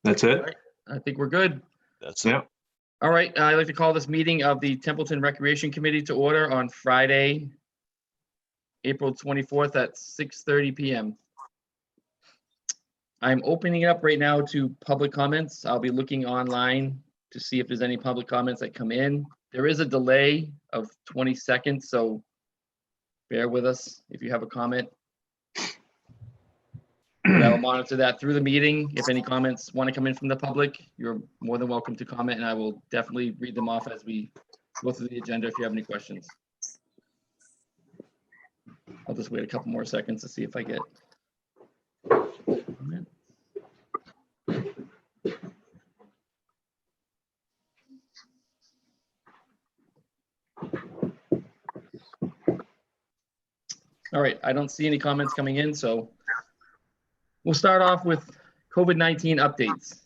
That's it. All right. I think we're good. That's it. All right. I'd like to call this meeting of the Templeton Recreation Committee to order on Friday, April 24th at 6:30 p.m. I'm opening it up right now to public comments. I'll be looking online to see if there's any public comments that come in. There is a delay of 20 seconds, so bear with us if you have a comment. But I'll monitor that through the meeting. If any comments want to come in from the public, you're more than welcome to comment, and I will definitely read them off as we go through the agenda if you have any questions. I'll just wait a couple more seconds to see if I get comment. All right, I don't see any comments coming in, so we'll start off with COVID-19 updates.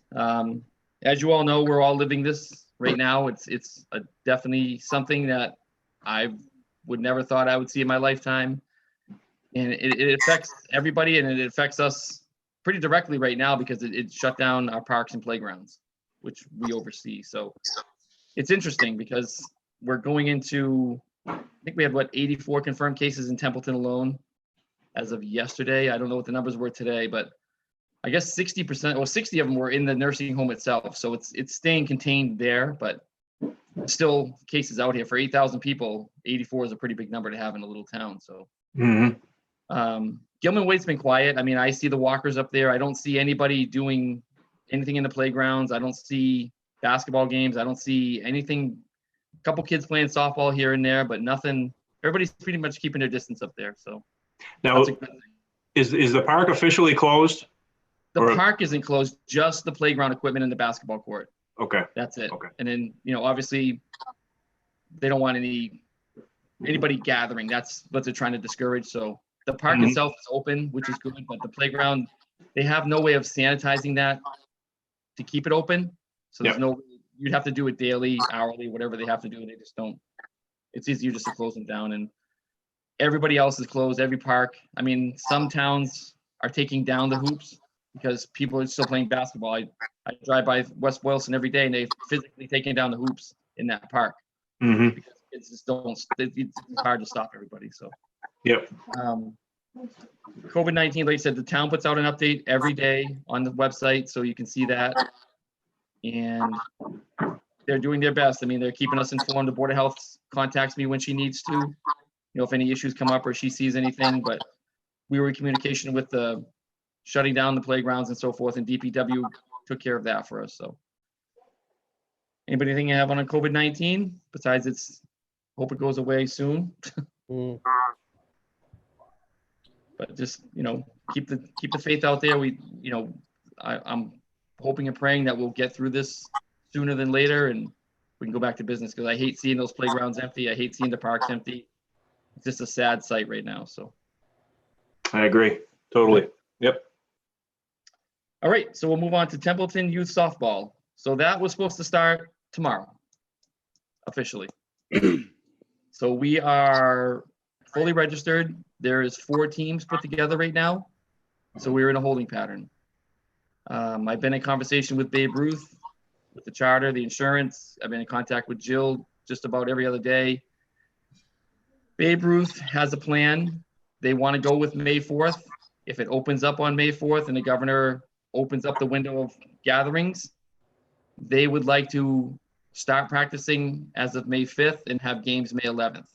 As you all know, we're all living this right now. It's definitely something that I would never thought I would see in my lifetime. And it affects everybody, and it affects us pretty directly right now because it shut down our parks and playgrounds, which we oversee. So it's interesting because we're going into, I think we had, 84 confirmed cases in Templeton alone as of yesterday. I don't know what the numbers were today, but I guess 60% or 60 of them were in the nursing home itself. So it's staying contained there, but still cases out here for 8,000 people. 84 is a pretty big number to have in a little town. So Gilman Waite's been quiet. I mean, I see the walkers up there. I don't see anybody doing anything in the playgrounds. I don't see basketball games. I don't see anything. A couple kids playing softball here and there, but nothing. Everybody's pretty much keeping their distance up there. So Now, is the park officially closed? The park isn't closed, just the playground equipment and the basketball court. Okay. That's it. Okay. And then, obviously they don't want anybody gathering. That's what they're trying to discourage. So the park itself is open, which is good, but the playground, they have no way of sanitizing that to keep it open. So there's you'd have to do it daily, hourly, whatever they have to do. They just don't. It's easier just to close them down. And everybody else is closed, every park. I mean, some towns are taking down the hoops because people are still playing basketball. I drive by West Boylston every day, and they've physically taken down the hoops in that park because it's just it's hard to stop everybody. So, COVID-19, like I said, the town puts out an update every day on the website, so you can see that. And they're doing their best. I mean, they're keeping us informed. The Board of Health contacts me when she needs to, if any issues come up or she sees anything. But we were in communication with the shutting down the playgrounds and so forth, and DPW took care of that for us. So, anybody anything you have on COVID-19 besides hope it goes away soon? But just keep the faith out there. I'm hoping and praying that we'll get through this sooner than later and we can go back to business, because I hate seeing those playgrounds empty. I hate seeing the parks empty. It's just a sad sight right now. So I agree totally. Yep. All right, so we'll move on to Templeton Youth Softball. So that was supposed to start tomorrow, officially. So we are fully registered. There is 4 teams put together right now. So we're in a holding pattern. I've been in conversation with Babe Ruth, with the charter, the insurance. I've been in contact with Jill just about every other day. Babe Ruth has a plan. They want to go with May 4th. If it opens up on May 4th and the governor opens up the window of gatherings, they would like to start practicing as of May 5th and have games May 11th.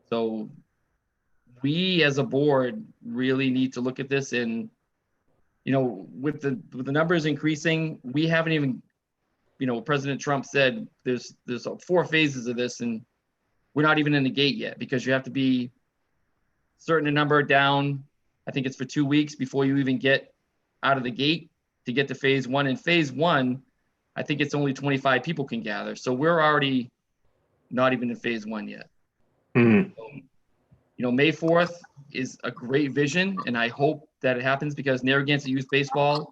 So we as a board really need to look at this, and with the numbers increasing, we haven't even, President Trump said there's 4 phases of this, and we're not even in the gate yet, because you have to be certain number down. I think it's for 2 weeks before you even get out of the gate to get to phase 1. In phase 1, I think it's only 25 people can gather. So we're already not even in phase 1 yet. May 4th is a great vision, and I hope that it happens, because Narragansett Youth Baseball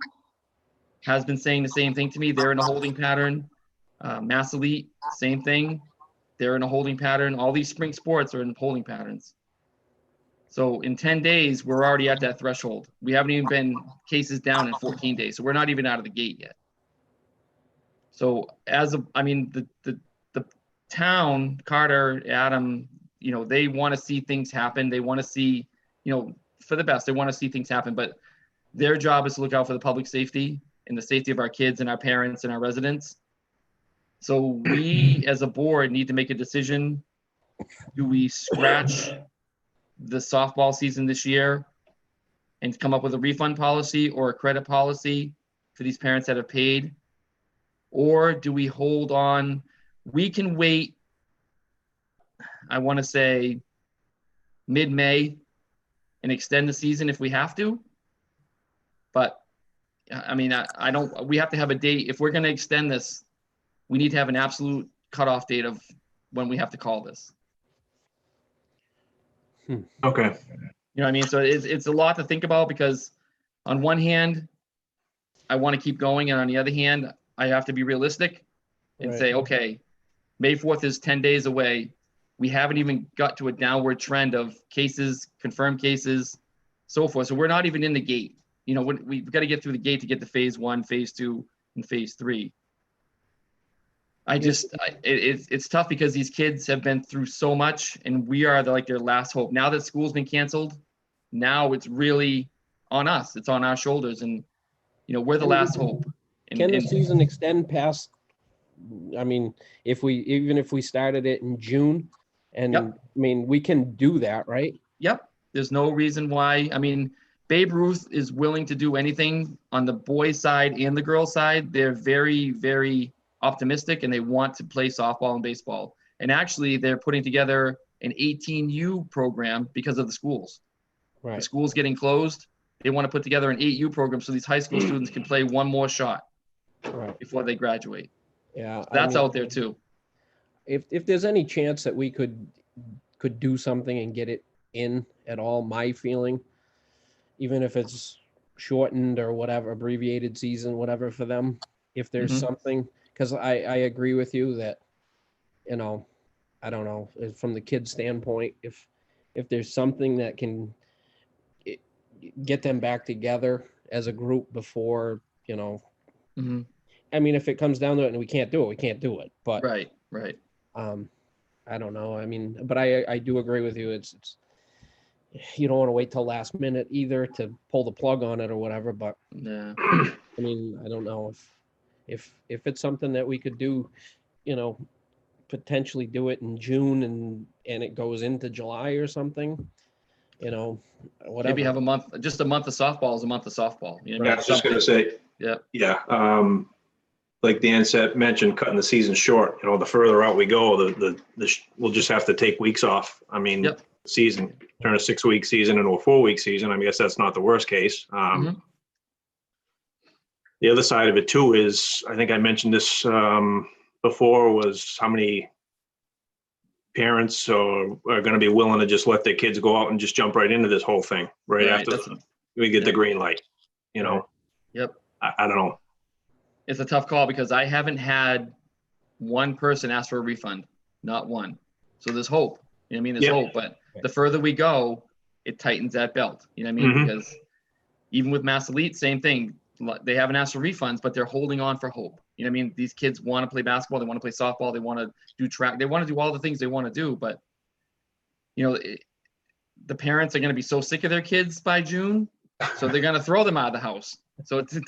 has been saying the same thing to me. They're in a holding pattern. Mass Elite, same thing. They're in a holding pattern. All these spring sports are in holding patterns. So in 10 days, we're already at that threshold. We haven't even been cases down in 14 days. So we're not even out of the gate yet. So I mean, the town, Carter, Adam, they want to see things happen. They want to see, for the best, they want to see things happen, but their job is to look out for the public safety and the safety of our kids and our parents and our residents. So we, as a board, need to make a decision. Do we scratch the softball season this year and come up with a refund policy or a credit policy for these parents that have paid? Or do we hold on? We can wait, I want to say mid-May and extend the season if we have to. But I mean, we have to have a date. If we're going to extend this, we need to have an absolute cutoff date of when we have to call this. Okay. You know what I mean? So it's a lot to think about, because on one hand, I want to keep going. And on the other hand, I have to be realistic and say, okay, May 4th is 10 days away. We haven't even got to a downward trend of cases, confirmed cases, so forth. So we're not even in the gate. We've got to get through the gate to get to phase 1, phase 2, and phase 3. It's tough because these kids have been through so much, and we are their last hope. Now that school's been canceled, now it's really on us. It's on our shoulders, and we're the last hope. Can the season extend past? I mean, even if we started it in June, and Yep. I mean, we can do that, right? Yep. There's no reason why. I mean, Babe Ruth is willing to do anything on the boys' side and the girls' side. They're very, very optimistic, and they want to play softball and baseball. And actually, they're putting together an 18U program because of the schools. Right. The school's getting closed. They want to put together an 8U program so these high school students can play one more shot before they graduate. Yeah. So that's out there too. If there's any chance that we could do something and get it in at all, my feeling, even if it's shortened or whatever, abbreviated season, whatever for them, if there's something, because I agree with you that, I don't know, from the kid's standpoint, if there's something that can get them back together as a group before, I mean, if it comes down to it and we can't do it, but Right. I don't know. I mean, but I do agree with you. It's you don't want to wait till last minute either to pull the plug on it or whatever, but Yeah. I mean, I don't know if it's something that we could do, potentially do it in June and it goes into July or something, whatever. Maybe have just a month of softball is a month of softball. Yeah, I was just going to say, Yeah. Like Dan mentioned, cutting the season short. The further out we go, we'll just have to take weeks off. I mean, season, turn a 6-week season into a 4-week season. I guess that's not the worst case. The other side of it too is, I think I mentioned this before, was how many parents are going to be willing to just let their kids go out and just jump right into this whole thing after we get the green light. Yep. I don't know. It's a tough call because I haven't had one person ask for a refund, not one. So there's hope. There's hope, but the further we go, it tightens that belt. Because even with Mass Elite, same thing. They haven't asked for refunds, but they're holding on for hope. These kids want to play basketball. They want to play softball. They want to do track. They want to do all the things they want to do, but the parents are going to be so sick of their kids by June, so they're going to throw them out of the house. So it's you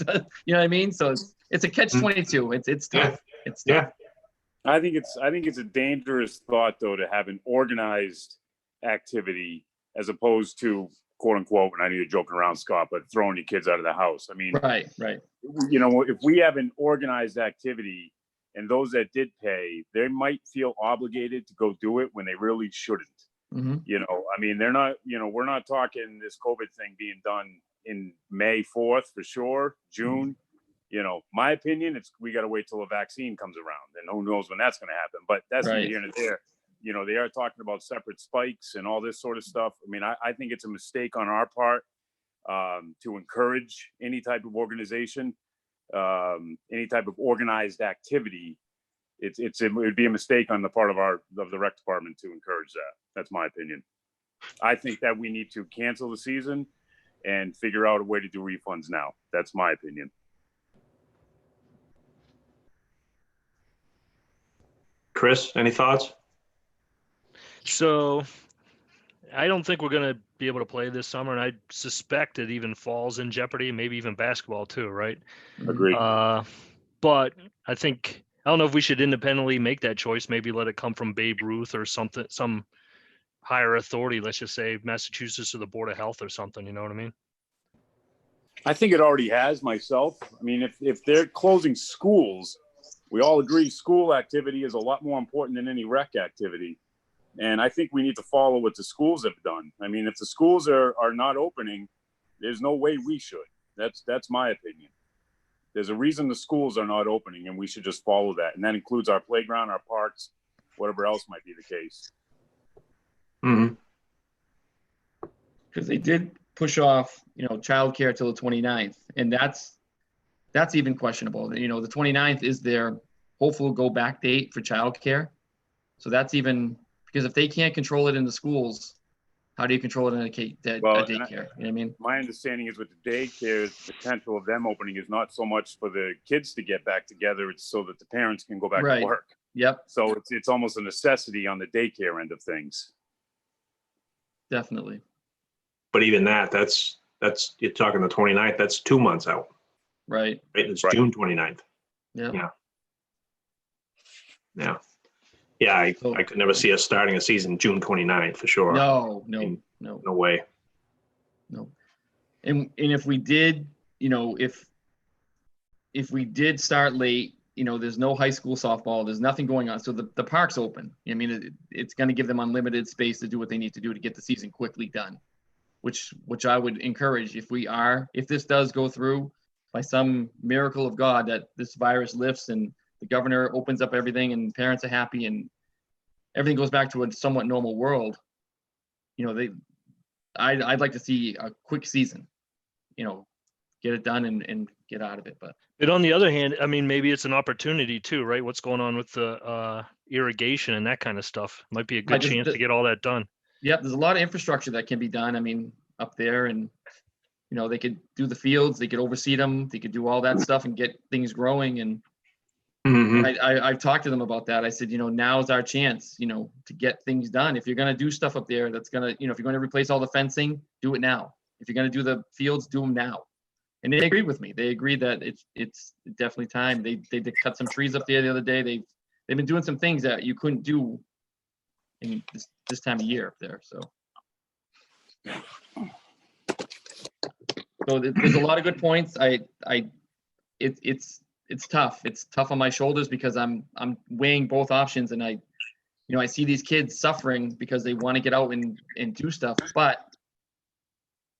know what I mean? So it's a catch-22. It's tough. It's tough. I think it's a dangerous thought though to have an organized activity as opposed to, quote unquote, and I know you're joking around, Scott, but throwing your kids out of the house. I mean, right. If we have an organized activity and those that did pay, they might feel obligated to go do it when they really shouldn't. I mean, they're not, we're not talking this COVID thing being done in May 4th for sure, June. My opinion, we got to wait till a vaccine comes around, and who knows when that's going to happen. But that's neither here nor there. They are talking about separate spikes and all this sort of stuff. I mean, I think it's a mistake on our part to encourage any type of organization, any type of organized activity. It would be a mistake on the part of the rec department to encourage that. That's my opinion. I think that we need to cancel the season and figure out a way to do refunds now. That's my opinion. Chris, any thoughts? So I don't think we're going to be able to play this summer, and I suspect it even falls in jeopardy, maybe even basketball too, right? Agreed. But I think, I don't know if we should independently make that choice, maybe let it come from Babe Ruth or something, some higher authority, let's just say Massachusetts or the Board of Health or something, you know what I mean? I think it already has myself. I mean, if they're closing schools, we all agree school activity is a lot more important than any rec activity. And I think we need to follow what the schools have done. I mean, if the schools are not opening, there's no way we should. That's my opinion. There's a reason the schools are not opening, and we should just follow that. And that includes our playground, our parks, whatever else might be the case. Mm-hmm. Because they did push off, childcare till the 29th, and that's even questionable. The 29th is their hopeful go back date for childcare. So that's even, because if they can't control it in the schools, how do you control it in a daycare? You know what I mean? My understanding is with the daycare, the potential of them opening is not so much for the kids to get back together, it's so that the parents can go back to work. Yep. So it's almost a necessity on the daycare end of things. Definitely. But even that's you're talking the 29th, that's 2 months out. Right. It's Right. June 29th. Yeah. Yeah, I could never see us starting a season June 29th for sure. No. No way. No. And if we did, if we did start late, there's no high school softball, there's nothing going on. So the park's open. I mean, it's going to give them unlimited space to do what they need to do to get the season quickly done, which I would encourage if this does go through by some miracle of God, that this virus lifts and the governor opens up everything and parents are happy and everything goes back to a somewhat normal world. I'd like to see a quick season, get it done and get out of it. But on the other hand, I mean, maybe it's an opportunity too, right? What's going on with the irrigation and that kind of stuff? Might be a good chance to get all that done. Yep, there's a lot of infrastructure that can be done. I mean, up there, and they could do the fields, they could oversee them, they could do all that stuff and get things growing. And Mm-hmm. I've talked to them about that. I said, now's our chance, to get things done. If you're going to do stuff up there, that's going to, if you're going to replace all the fencing, do it now. If you're going to do the fields, do them now. And they agreed with me. They agreed that it's definitely time. They did cut some trees up there the other day. They've been doing some things that you couldn't do in this time of year up there. So there's a lot of good points. It's tough. It's tough on my shoulders because I'm weighing both options, and I see these kids suffering because they want to get out and do stuff. But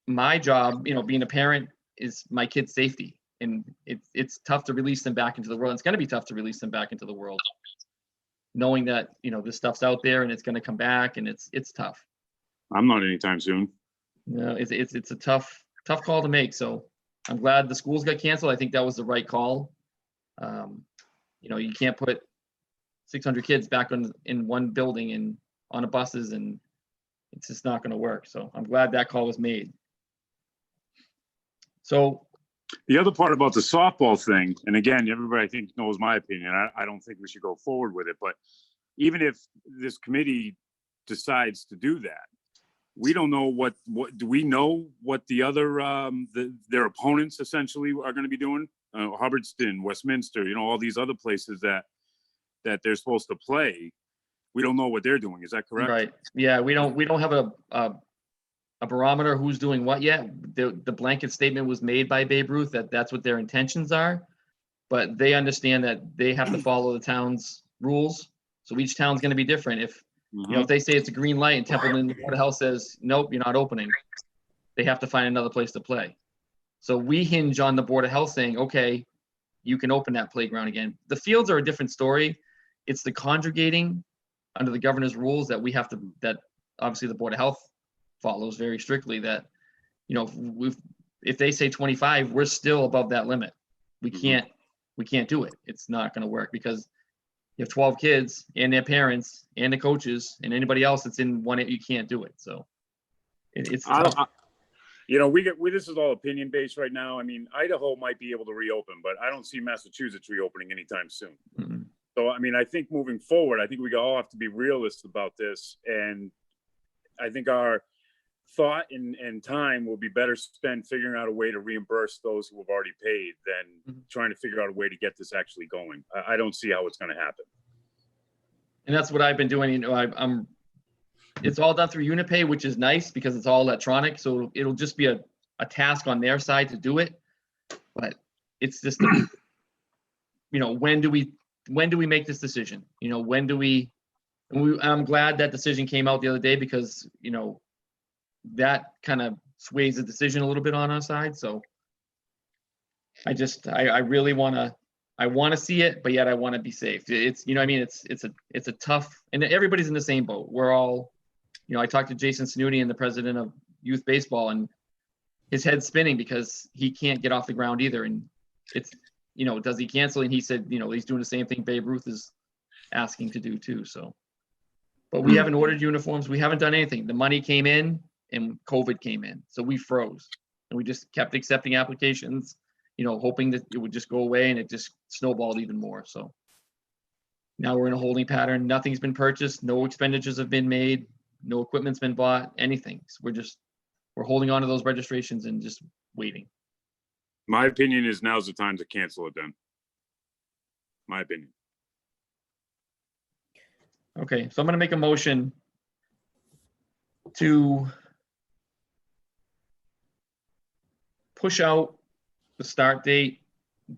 my job, being a parent, is my kids' safety, and it's tough to release them back into the world. It's going to be tough to release them back into the world, knowing that this stuff's out there and it's going to come back, and it's tough. I'm not anytime soon. No, it's a tough call to make. So I'm glad the schools got canceled. I think that was the right call. You can't put 600 kids back in one building and on buses, and it's just not going to work. So I'm glad that call was made. So the other part about the softball thing, and again, everybody I think knows my opinion. I don't think we should go forward with it, but even if this committee decides to do that, we don't know what do we know what the other their opponents essentially are going to be doing? Hubbardston, Westminster, all these other places that they're supposed to play. We don't know what they're doing. Is that correct? Right. Yeah, we don't have a barometer who's doing what yet. The blanket statement was made by Babe Ruth that's what their intentions are, but they understand that they have to follow the town's rules. So each town's going to be different. If if they say it's a green light and Templeton, the Board of Health says nope, you're not opening, they have to find another place to play. So we hinge on the Board of Health saying, okay, you can open that playground again. The fields are a different story. It's the congregating under the governor's rules that we have to, that obviously the Board of Health follows very strictly, that, if they say 25, we're still above that limit. We can't do it. It's not going to work because you have 12 kids and their parents and the coaches and anybody else that's in one, you can't do it. So It's I, tough. I, this is all opinion based right now. I mean, Idaho might be able to reopen, but I don't see Massachusetts reopening anytime soon. Mhm. So, I mean, I think moving forward, I think we all have to be realists about this. And I think our thought and time will be better spent figuring out a way to reimburse those who have already paid than trying to figure out a way to get this actually going. I don't see how it's going to happen. And that's what I've been doing. You know, I'm it's all done through Unipay, which is nice because it's all electronic. So it'll just be a task on their side to do it. But it's just, when do we make this decision? I'm glad that decision came out the other day because, that kind of sways the decision a little bit on our side. So I really want to see it, but yet I want to be safe. It's, it's a tough, and everybody's in the same boat. We're all, I talked to Jason Snooty and the president of youth baseball, and his head's spinning because he can't get off the ground either. And it's, does he cancel? And he said, he's doing the same thing Babe Ruth is asking to do too. So, but we haven't ordered uniforms. We haven't done anything. The money came in and COVID came in. So we froze and we just kept accepting applications, hoping that it would just go away, and it just snowballed even more. So now we're in a holding pattern. Nothing's been purchased. No expenditures have been made. No equipment's been bought, anything. So we're holding on to those registrations and just waiting. My opinion is now's the time to cancel it then. My opinion. Okay, so I'm going to make a motion to push out the start date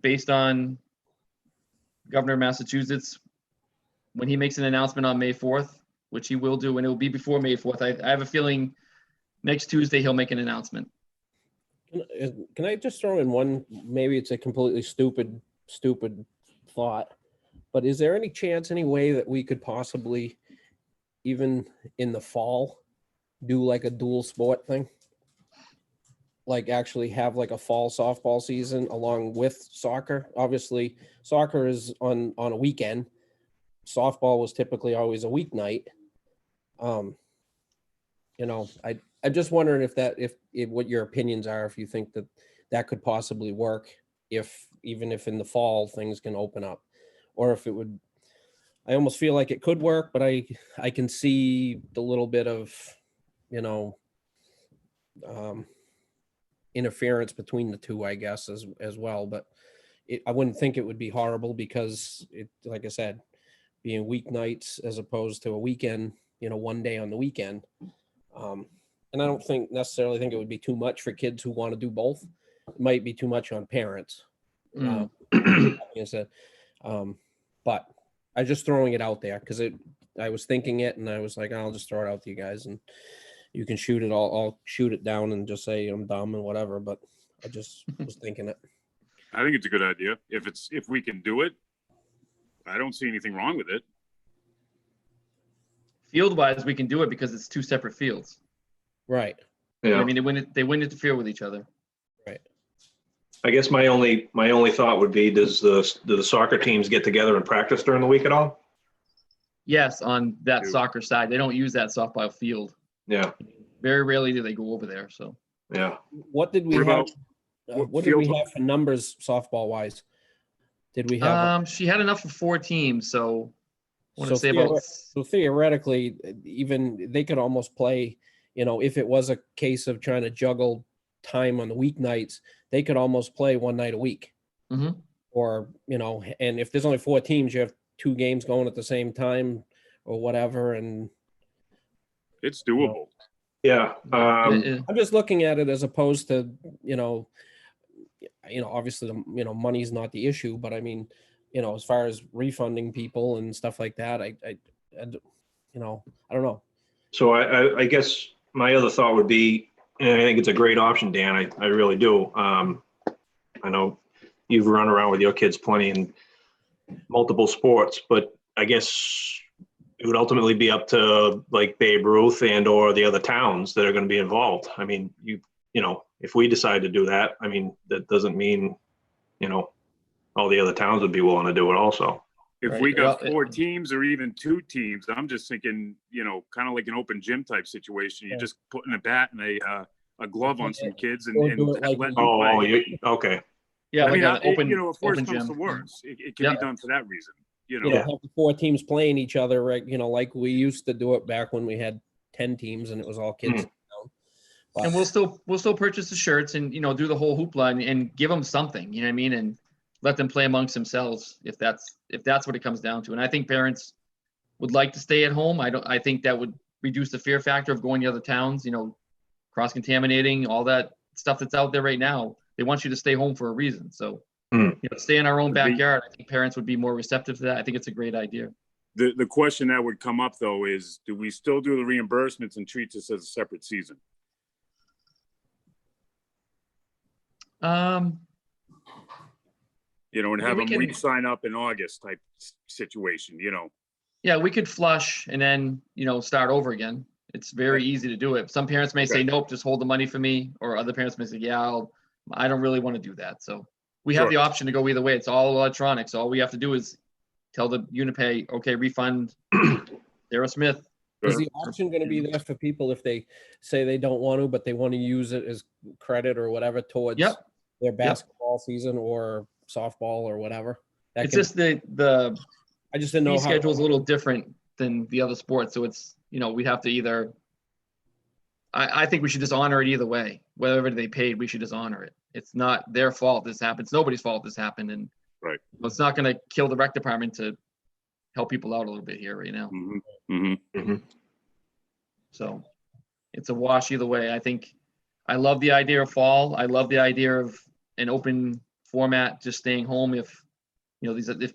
based on Governor of Massachusetts when he makes an announcement on May 4th, which he will do, and it will be before May 4th. I have a feeling next Tuesday he'll make an announcement. Can I just throw in one, maybe it's a completely stupid thought, but is there any chance, any way that we could possibly, even in the fall, do like a dual sport thing? Like actually have like a fall softball season along with soccer? Obviously, soccer is on a weekend. Softball was typically always a weeknight. I'm just wondering if what your opinions are, if you think that could possibly work, even if in the fall things can open up, or if it would. I almost feel like it could work, but I can see the little bit of, interference between the two, I guess, as well. But I wouldn't think it would be horrible because it, like I said, being weeknights as opposed to a weekend, one day on the weekend. And I don't necessarily think it would be too much for kids who want to do both. It might be too much on parents. Like I said, but I'm just throwing it out there because I was thinking it and I was like, I'll just throw it out to you guys and you can shoot it all. I'll shoot it down and just say I'm dumb and whatever. But I just was thinking it. I think it's a good idea. If we can do it, I don't see anything wrong with it. Field-wise, we can do it because it's two separate fields. Right. Yeah. I mean, they wouldn't interfere with each other. Right. I guess my only thought would be, do the soccer teams get together and practice during the week at all? Yes, on that soccer side, they don't use that softball field. Yeah. Very rarely do they go over there. So. Yeah. What did we have? What did we have for numbers softball wise? Did we have? She had enough for 4 teams, so I want to say so theoretically, even they could almost play. If it was a case of trying to juggle time on the weeknights, they could almost play one night a week. Mm-hmm. Or, and if there's only 4 teams, you have 2 games going at the same time or whatever. And it's doable. Yeah. I'm just looking at it as opposed to, obviously, money's not the issue, but I mean, as far as refunding people and stuff like that, I don't know. So I guess my other thought would be, and I think it's a great option, Dan. I really do. I know you've run around with your kids plenty in multiple sports, but I guess it would ultimately be up to like Babe Ruth and or the other towns that are going to be involved. I mean, if we decide to do that, I mean, that doesn't mean, all the other towns would be willing to do it also. If Right. we got Well, 4 teams or even 2 teams, I'm just thinking, kind of like an open gym type situation. You're Yeah. just putting a bat and a glove on some kids and, Or do it like letting we- them Oh, play. Okay. Yeah, I like mean, an open, if worse open comes gym. to worse, it can Yeah. be done for that reason. Yeah. have the 4 teams playing each other, right? Like we used to do it back when we had 10 teams and it was all kids. And we'll still purchase the shirts and, do the whole hoopla and give them something, you know what I mean? And let them play amongst themselves if that's what it comes down to. And I think parents would like to stay at home. I think that would reduce the fear factor of going to other towns, cross-contaminating, all that stuff that's out there right now. They want you to stay home for a reason. So, stay in our own backyard. I think parents would be more receptive to that. I think it's a great idea. The question that would come up though is, do we still do the reimbursements and treat this as a separate season? Um, And have we them can- re-sign up in August type situation, Yeah, we could flush and then, start over again. It's very easy to do it. Some parents may say, Okay. nope, just hold the money for me. Or other parents may say, yeah, I don't really want to do that. So we have Sure. the option to go either way. It's all electronic. So all we have to do is tell the Unipay, okay, refund Sarah Smith. Is the option going to be there for people if they say they don't want to, but they want to use it as credit or whatever towards Yep. their basketball season or softball or whatever? It's just the I just didn't know fee how. schedule is a little different than the other sports. So it's, we'd have to either, I think we should just honor it either way. Whatever they paid, we should just honor it. It's not their fault this happened. It's nobody's fault this happened. And Right. It's not going to kill the rec department to help people out a little bit here right now. So it's a wash either way. I love the idea of fall. I love the idea of an open format, just staying home. If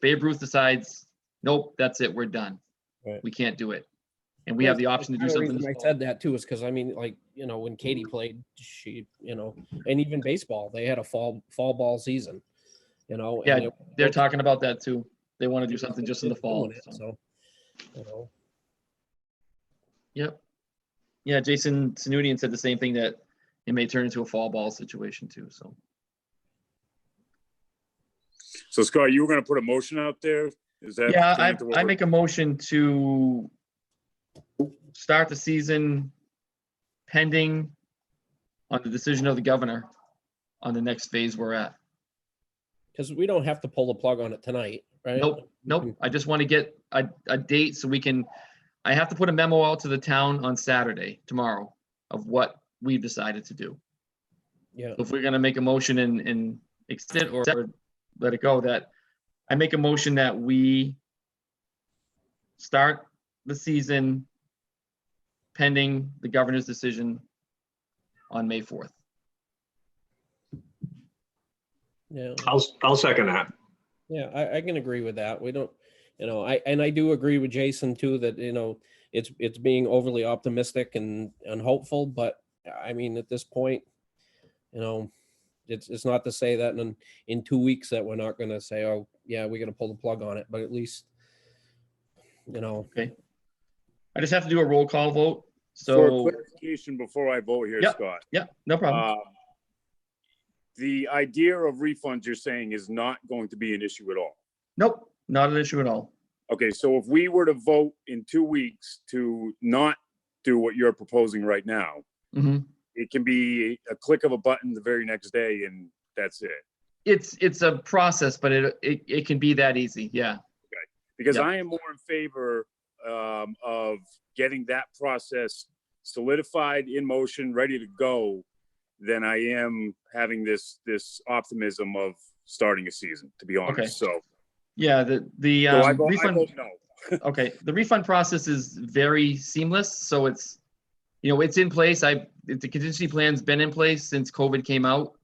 Babe Ruth decides, nope, that's it, we're done. Right. We can't do it. And we have the option to do something. I said that too is because when Katie played, she, and even baseball, they had a fall ball season, Yeah, they're talking about that too. They want to do something just in the fall. So, Yep. Yeah, Jason Sununian said the same thing, that it may turn into a fall ball situation too. So Scott, you were going to put a motion out there? Is that? Yeah, turning into what I we're- make a motion to start the season pending on the decision of the governor on the next phase we're at. because we don't have to pull the plug on it tonight, right? Nope. I just want to get a date so we can, I have to put a memo out to the town on Saturday, tomorrow, of what we've decided to do. Yeah. So if we're gonna make a motion and extend or let it go, that I make a motion that we start the season pending the governor's decision on May 4th. Yeah. I'll second that. Yeah, I can agree with that. We don't, I do agree with Jason too, that, it's being overly optimistic and hopeful, but I mean, at this point, it's not to say that in 2 weeks that we're not going to say, oh yeah, we're going to pull the plug on it, but at least, Okay. I just have to do a roll call vote. For So, clarification before I vote here, Yep. Scott. yeah, no problem. The idea of refunds you're saying is not going to be an issue at all. Nope, not an issue at all. Okay, so if we were to vote in 2 weeks to not do what you're proposing right now, Mhm. it can be a click of a button the very next day and that's it. It's a process, but it can be that easy. Yeah. Because Yep. I am more in favor of getting that process solidified, in motion, ready to go, than I am having this optimism of starting a season, to be honest. Okay. So Yeah, the I vote refund. no. Okay, the refund process is very seamless, so it's in place. The contingency plan's been in place since COVID came out.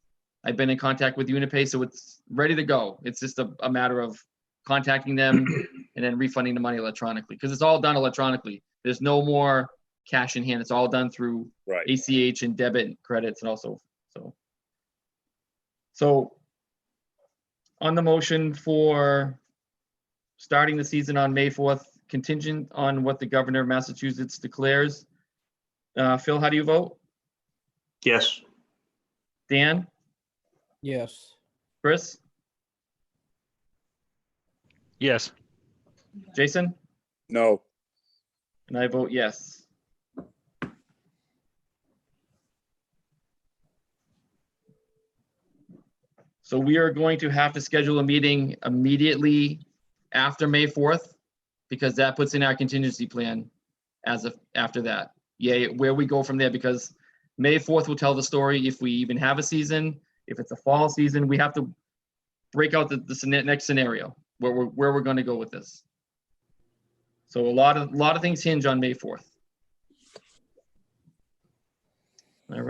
I've been in contact with Unipay, so it's ready to go. It's just a matter of contacting them and then refunding the money electronically, because it's all done electronically. There's no more cash in hand. It's all done through Right. ACH and debit and credits and also so on the motion for starting the season on May 4th, contingent on what the governor of Massachusetts declares. Phil, how do you vote? Yes. Dan? Yes. Chris? Yes. Jason? No. And I vote yes. So we are going to have to schedule a meeting immediately after May 4th, because that puts in our contingency plan as of after that. Yeah, where we go from there, because May 4th will tell the story if we even have a season, if it's a fall season. We have to break out the next scenario where we're going to go with this. So a lot of things hinge on May 4th. All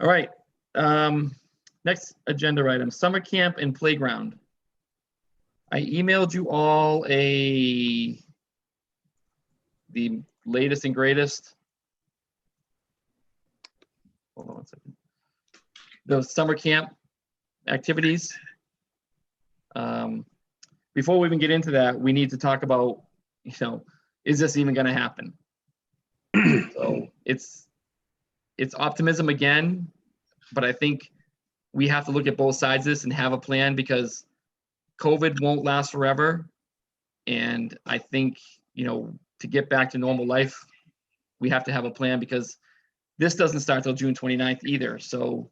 right. Next agenda item, summer camp and playground. I emailed you all the latest and greatest. Hold on one second. Those summer camp activities. Before we even get into that, we need to talk about, is this even going to happen? So it's optimism again, but I think we have to look at both sides of this and have a plan, because COVID won't last forever. And I think, to get back to normal life, we have to have a plan, because this doesn't start till June 29th either. So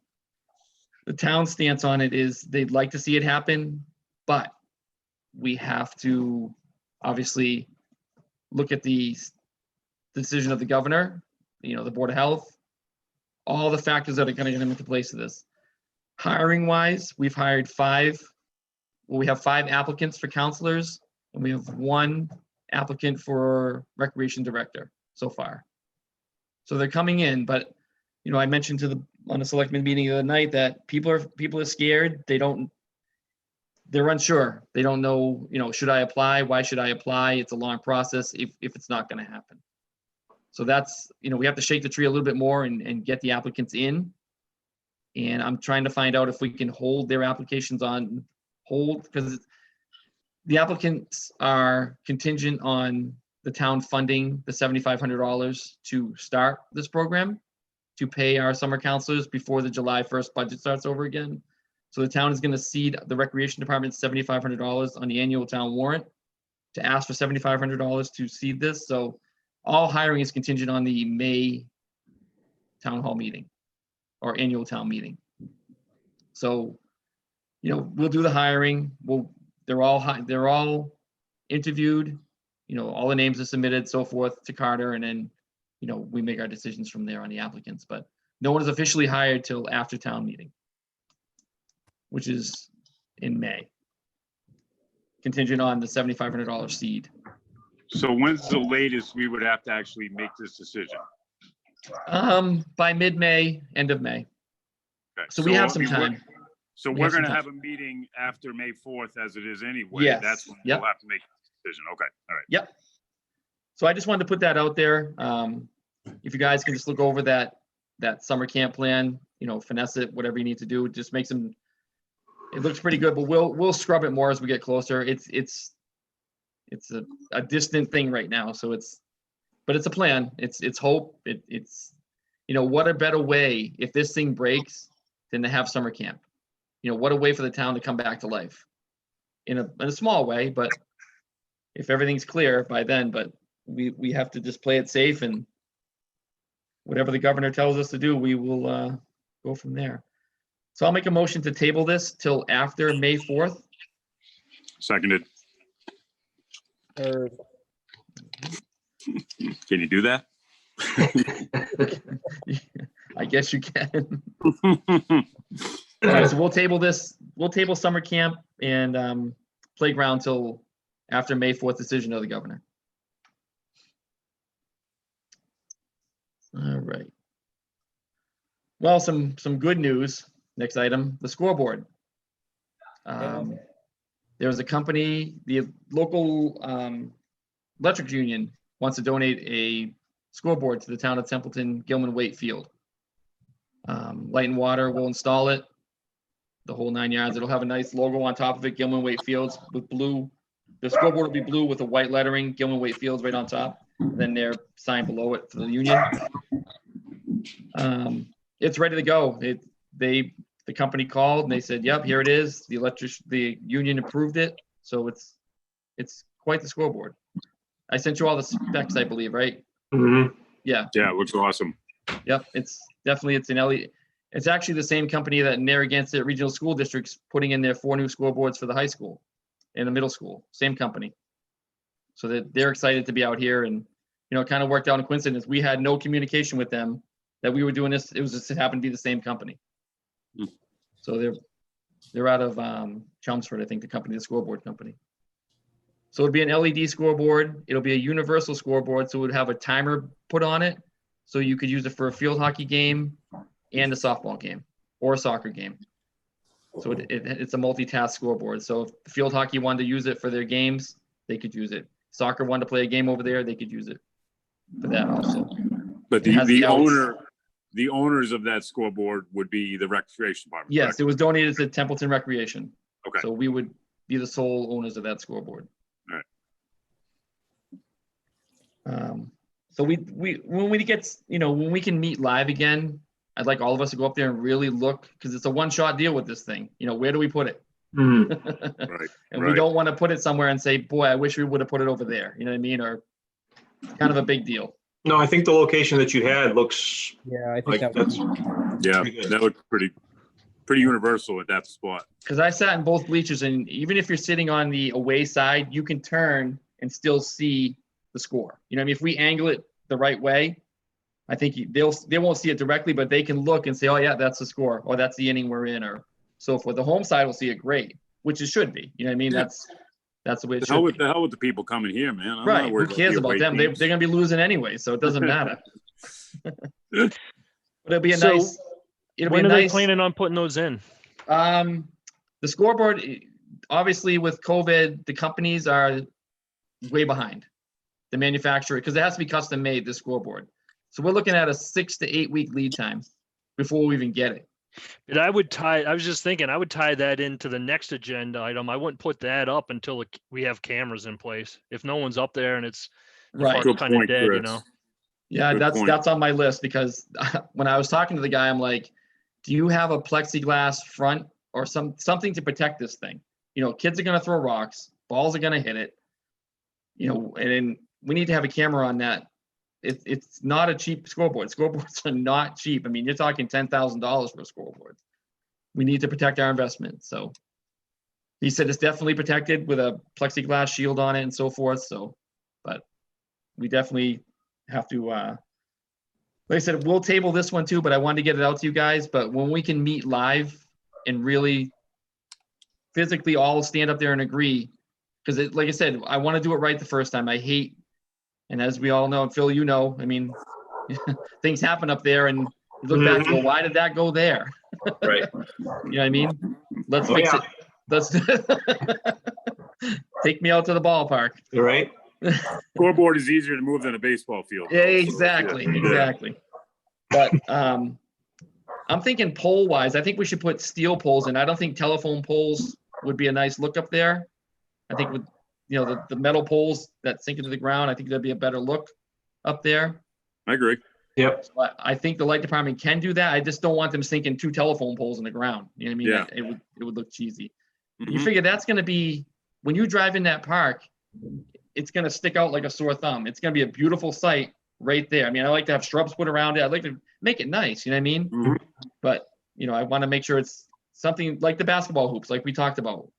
the town's stance on it is they'd like to see it happen, but we have to obviously look at the decision of the governor, the Board of Health, all the factors that are going to come into place of this. Hiring wise, we've hired we have 5 applicants for counselors, and we have 1 applicant for recreation director so far. So they're coming in, but I mentioned on the selectmen meeting the other night that people are scared. They're unsure. They don't know, should I apply? Why should I apply? It's a long process if it's not going to happen. So that's, we have to shake the tree a little bit more and get the applicants in. And I'm trying to find out if we can hold their applications on hold, because the applicants are contingent on the town funding the $7,500 to start this program, to pay our summer counselors before the July 1st budget starts over again. So the town is going to seed the recreation department $7,500 on the annual town warrant to ask for $7,500 to seed this. So all hiring is contingent on the May town hall meeting or annual town meeting. So, we'll do the hiring. They're all interviewed. All the names are submitted, so forth, to Carter, and then, we make our decisions from there on the applicants. But no one is officially hired till after town meeting, which is in May, contingent on the $7,500 seed. So when's the latest we would have to actually make this decision? By mid-May, end of May. Okay, So we have some time. So We we're have some going to time. have a meeting after May 4th as it is anyway. Yes. That's when Yep. we'll have to make a decision. Okay. All right. Yep. So I just wanted to put that out there. If you guys can just look over that summer camp plan, finesse it, whatever you need to do, just make some. It looks pretty good, but we'll scrub it more as we get closer. It's a distant thing right now, so but it's a plan. It's hope. It's what a better way if this thing breaks than to have summer camp. What a way for the town to come back to life in a small way, but if everything's clear by then. But we have to just play it safe, and whatever the governor tells us to do, we will go from there. So I'll make a motion to table this till after May 4th. Seconded. Or Can you do that? I guess you can. All right, so we'll table summer camp and playground till after May 4th decision of the governor. All right. Well, some good news. Next item, the scoreboard. There was a company, the local electric union wants to donate a scoreboard to the town of Templeton, Gilman, Waite Field. Light and Water will install it, the whole 9 yards. It'll have a nice logo on top of it, Gilman, Waite Fields, with blue. The scoreboard will be blue with a white lettering, Gilman, Waite Fields right on top. Then their sign below it for the union. It's ready to go. The company called and they said, yep, here it is. The union approved it. So it's It's quite the scoreboard. I sent you all the specs, I believe, right? Mhm. Yeah. Yeah, it looks awesome. Yep. It's an LED. It's actually the same company that Narragansett Regional School District's putting in their 4 new scoreboards for the high school and the middle school. Same company. So that they're excited to be out here, and it kind of worked out in coincidence. We had no communication with them that we were doing this. It was just, it happened to be the same company. So they're out of Chelmsford, I think, the scoreboard company. So it'd be an LED scoreboard. It'll be a universal scoreboard, so it would have a timer put on it, so you could use it for a field hockey game and a softball game or a soccer game. So it's a multitask scoreboard. So if the field hockey wanted to use it for their games, they could use it. Soccer wanted to play a game over there, they could use it for that also. But It has the outs. owners of that scoreboard would be the recreation department. Yes, correct? it was donated to Templeton Recreation. Okay. So we would be the sole owners of that scoreboard. All right. So when we can meet live again, I'd like all of us to go up there and really look, because it's a one-shot deal with this thing. Where do we put it? Mhm. Right. And we don't want to put it somewhere and say, boy, I wish we would have put it over there. You know what I mean? Or it's kind of a big deal. No, I think the location that you had looks Yeah, I think like that that's, was, Yeah, Pretty good. that looked pretty universal at that spot. Because I sat in both bleachers, and even if you're sitting on the away side, you can turn and still see the score. You know what I mean? If we angle it the right way, I think they won't see it directly, but they can look and say, oh yeah, that's the score, or that's the inning we're in, or so forth. The home side will see it great, which it should be. You know what I mean? Yeah. That's the way it The hell should be. with the people coming here, man. I'm not Right. Who worried cares the about away them? They're teams. going to be losing anyway, so it doesn't matter. But it'll be a So, nice. It'll When be are a they nice. planning on putting those in? The scoreboard, obviously with COVID, the companies are way behind the manufacturer, because it has to be custom made, this scoreboard. So we're looking at a 6 to 8 week lead time before we even get it. And I was just thinking, I would tie that into the next agenda item. I wouldn't put that up until we have cameras in place. If no one's up there and it's Right. Good kind of point, dead, Chris. Yeah, Good point. that's on my list, because when I was talking to the guy, I'm like, do you have a plexiglass front or something to protect this thing? Kids are going to throw rocks, balls are going to hit it, and then we need to have a camera on that. It's not a cheap scoreboard. Scoreboards are not cheap. I mean, you're talking $10,000 for a scoreboard. We need to protect our investment. So he said it's definitely protected with a plexiglass shield on it and so forth. So, but we definitely have to, like I said, we'll table this one too, but I wanted to get it out to you guys. But when we can meet live and really physically all stand up there and agree, because like I said, I want to do it right the first time. I hate, and as we all know, and Phil, I mean, things happen up there, and you look back and go, why did that go there? right. You know what I mean? Let's Oh, fix yeah. it. Let's take me out to the ballpark. You're right. Scoreboard is easier to move than a baseball field. Yeah, exactly, Yeah. exactly. But I'm thinking pole wise, I think we should put steel poles in. I don't think telephone poles would be a nice look up there. I think with the metal poles that sink into the ground, I think that'd be a better look up there. I agree. Yep. So I think the light department can do that. I just don't want them sinking 2 telephone poles in the ground. You know what I mean? Yeah. It would look cheesy. You Mhm. figure that's going to be, when you drive in that park, it's going to stick out like a sore thumb. It's going to be a beautiful sight right there. I mean, I like to have shrubs put around it. I'd like to make it nice. You know what I mean? Mhm. But I want to make sure it's something like the basketball hoops, like we talked about.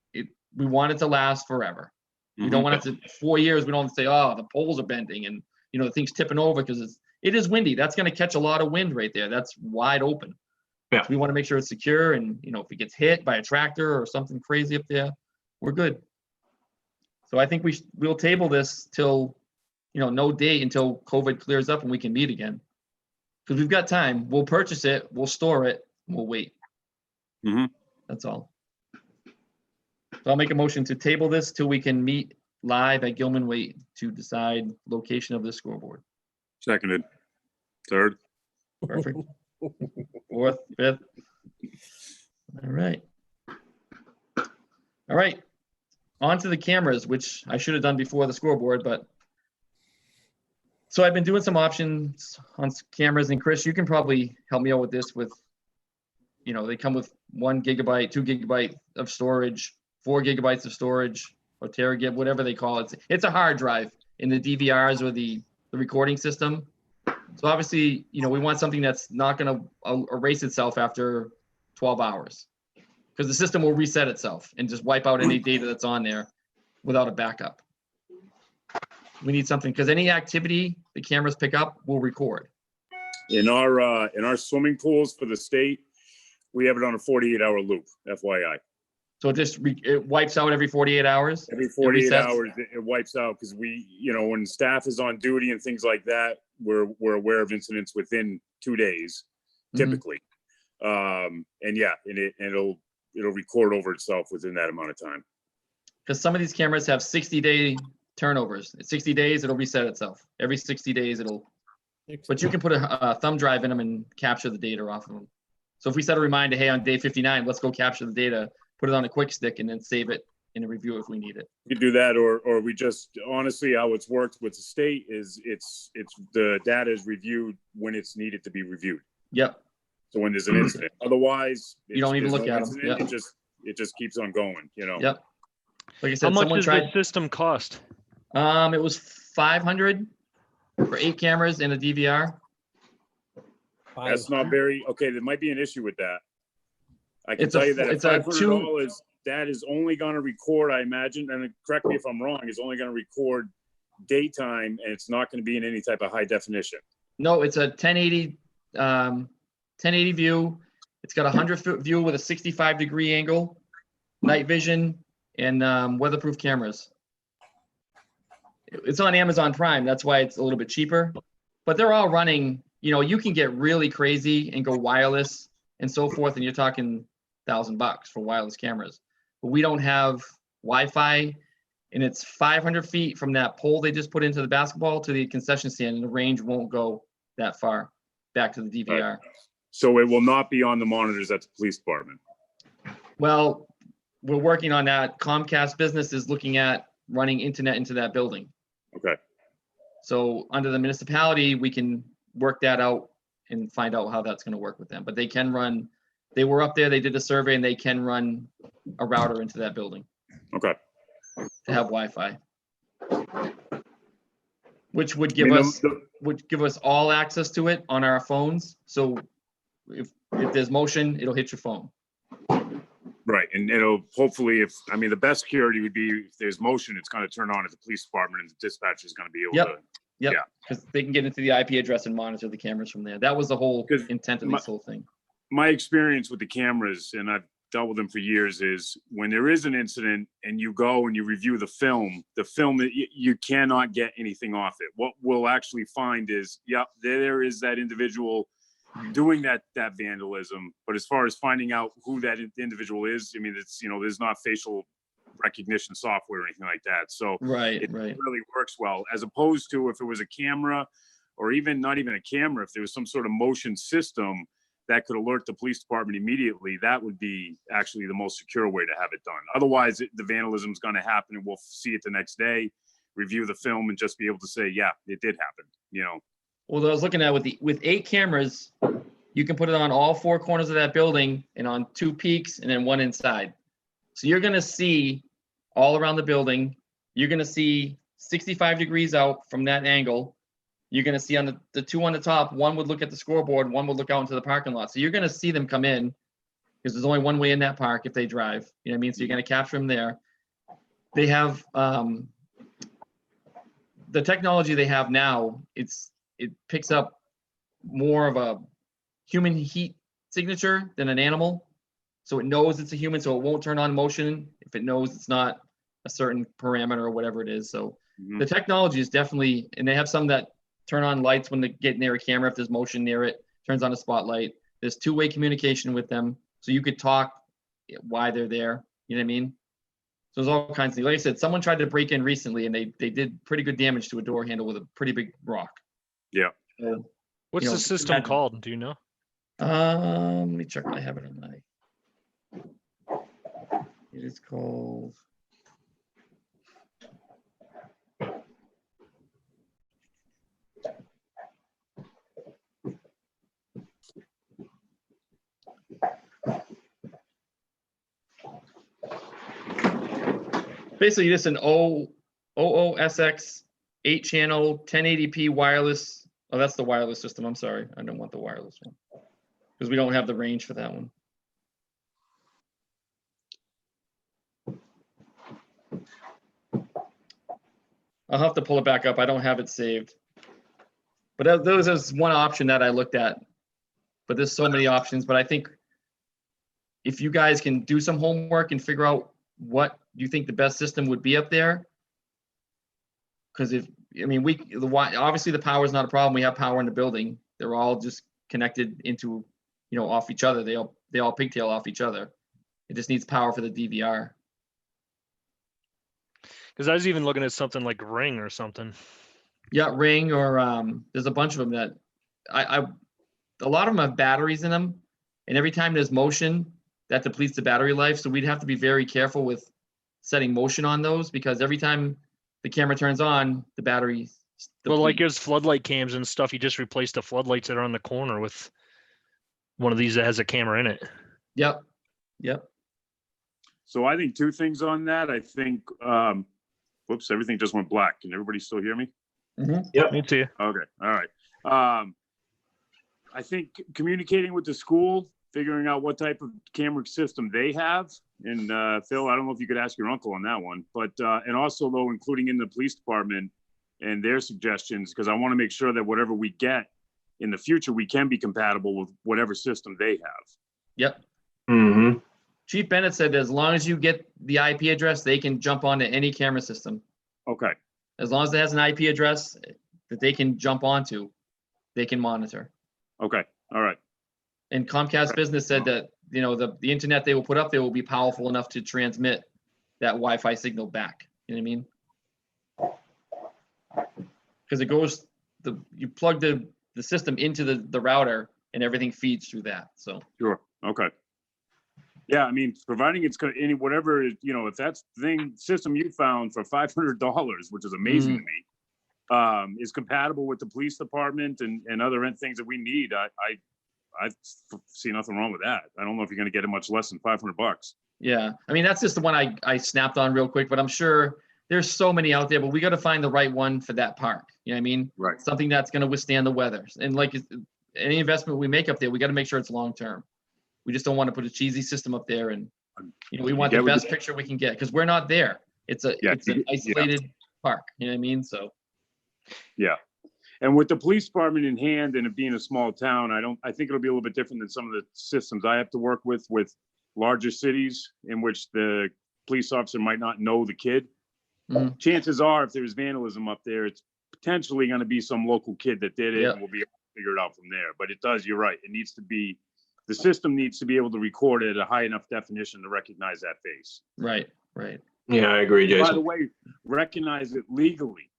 We want it to last forever. We don't want it to 4 years. We don't want to say, oh, the poles are bending and the thing's tipping over, because it is windy. That's going to catch a lot of wind right there. That's wide open. Yeah. So we want to make sure it's secure, and if it gets hit by a tractor or something crazy up there, we're good. So I think we'll table this till no date until COVID clears up and we can meet again, because we've got time. We'll purchase it, we'll store it, and we'll wait. Mhm. That's all. So I'll make a motion to table this till we can meet live at Gilman Waite to decide location of this scoreboard. Seconded. Third. Perfect. Fourth, fifth. All right. All right. On to the cameras, which I should have done before the scoreboard, but so I've been doing some options on cameras, and Chris, you can probably help me out with this. They come with 1 gigabyte, 2 gigabyte of storage, 4 gigabytes of storage. or teragig, whatever they call it. It's a hard drive in the DVRs or the recording system. So obviously, you know, we want something that's not going to erase itself after 12 hours, because the system will reset itself and just wipe out any data that's on there without a backup. We need something, because any activity the cameras pick up will record. In our swimming pools for the state, we have it on a 48-hour loop, FYI. So it wipes out every 48 hours? Every 48 resets? hours, it wipes out, because we, you know, when staff is on duty and things like that, we're aware of incidents within 2 days, typically. And yeah, and it'll record over itself within that amount of time. Because some of these cameras have 60-day turnovers. At 60 days, it'll reset itself. Every 60 days, but you can put a thumb drive in them and capture the data off of them. So if we set a reminder, hey, on day 59, let's go capture the data, put it on a quick stick, and then save it in a review if we need it. You do that, or we just, honestly, how it's worked with the state is it's the data is reviewed when it's needed to be reviewed. Yep. So when there's an incident, otherwise You don't even there's look no at 'em. incident, Yep. It just keeps on going, you know. Yep. Like I How said, much someone does tried. this system cost? It was 500 for 8 cameras and a DVR. That's not very, okay, there might be an issue with that. I can It's tell you that at it's a $500, that is only gonna record, I imagine, and correct me if I'm wrong, is only gonna record daytime, and it's not gonna be in any type of high definition. No, it's a 1080 view. It's got a 100-foot view with a 65-degree angle, night vision, and weatherproof cameras. It's on Amazon Prime. That's why it's a little bit cheaper. But they're all running, you know, you can get really crazy and go wireless and so forth, and you're talking $1,000 for wireless cameras. But we don't have Wi-Fi, and it's 500 feet from that pole they just put into the basketball to the concession stand, and the range won't go that far back to the DVR. Right. So it will not be on the monitors at the police department. Well, we're working on that. Comcast Business is looking at running internet into that building. Okay. So under the municipality, we can work that out and find out how that's going to work with them. But they can run, they were up there, they did a survey, and they can run a router into that building Okay. to have Wi-Fi, which would give us all access to it on our phones. So if there's motion, it'll hit your phone. Right, and it'll hopefully, the best security would be if there's motion, it's gonna turn on at the police department, and the dispatcher is gonna be able to. Yep, Yeah. because they can get into the IP address and monitor the cameras from there. That was the whole 'Cause intent of this whole thing. My experience with the cameras, and I've dealt with them for years, is when there is an incident and you go and you review the film, you cannot get anything off it. What we'll actually find is, there is that individual doing that vandalism, but as far as finding out who that individual is, it's, there's not facial recognition software or anything like that. So it really works well, as opposed to if it was a camera, or even not even a camera, if there was some sort of motion system that could alert the police department immediately, that would be actually the most secure way to have it done. Otherwise, the vandalism is going to happen, and we'll see it the next day, review the film, and just be able to say, yeah, it did happen. Well, I was looking at with 8 cameras, you can put it on all 4 corners of that building and on 2 peaks and then 1 inside. So you're going to see all around the building. You're going to see 65 degrees out from that angle. You're going to see on the 2 on the top, 1 would look at the scoreboard, 1 would look out into the parking lot. So you're going to see them come in, because there's only one way in that park if they drive. You know what I mean? So you're going to capture them there. They have the technology they have now. It picks up more of a human heat signature than an animal. So it knows it's a human, so it won't turn on motion if it knows it's not a certain parameter or whatever it is. So the technology is definitely, and they have some that turn on lights when they get near a camera if there's motion near it, turns on a spotlight. There's 2-way communication with them, so you could talk why they're there. You know what I mean? So there's all kinds of things. Like I said, someone tried to break in recently, and they did pretty good damage to a door handle with a pretty big rock. Yeah. So, What's the system imagine. called? Do you know? Let me check. I have it on my. It is called. Basically just an OOSX 8-channel 1080p wireless. Oh, that's the wireless system. I'm sorry. I don't want the wireless one because we don't have the range for that one. I'll have to pull it back up. I don't have it saved. But those is one option that I looked at. But there's so many options. But I think if you guys can do some homework and figure out what you think the best system would be up there, because obviously the power is not a problem. We have power in the building. They're all just connected into, off each other. They all pigtail off each other. It just needs power for the DVR. Because I was even looking at something like Ring or something. Yeah, Ring or there's a bunch of them that a lot of them have batteries in them, and every time there's motion, that depletes the battery life. So we'd have to be very careful with setting motion on those because every time the camera turns on, the battery. Well, like there's floodlight cams and stuff. You just replace the floodlights that are on the corner with one of these that has a camera in it. Yep. So I think two things on that. I think, whoops, everything just went black. Can everybody still hear me? Mm-hmm. Yep. Me too. Okay. All right. I think communicating with the school, figuring out what type of camera system they have. And Phil, I don't know if you could ask your uncle on that one, but and also though, including in the police department and their suggestions, because I want to make sure that whatever we get in the future, we can be compatible with whatever system they have. Yep. Mm-hmm. Chief Bennett said as long as you get the IP address, they can jump onto any camera system. Okay. As long as it has an IP address that they can jump onto, they can monitor. Okay. All right. And Comcast Business said that, the internet they will put up there will be powerful enough to transmit that Wi-Fi signal back. You know what I mean? Because it goes, you plug the system into the router and everything feeds through that. So. Sure. Okay. Yeah, I mean, providing it's whatever, if that's the system you found for $500, which is amazing to me, is compatible with the police department and other things that we need, I see nothing wrong with that. I don't know if you're going to get it much less than $500. Yeah, I mean, that's just the one I snapped on real quick, but I'm sure there's so many out there, but we got to find the right one for that park. You know what I mean? Right. Something that's going to withstand the weather. And like any investment we make up there, we got to make sure it's long-term. We just don't want to put a cheesy system up there, and we want the best picture we can get because we're not there. It's an isolated park. You know what I mean? So. Yeah, and with the police department in hand and it being a small town, I think it'll be a little bit different than some of the systems I have to work with larger cities in which the police officer might not know the kid. Mm-hmm. Chances are, if there's vandalism up there, it's potentially going to be some local kid that did it, and we'll be able to figure it out from there. But you're right. The system needs to be able to record it at a high enough definition to recognize that face. Right. Yeah, I agree, Jason. By the way, recognize it legally.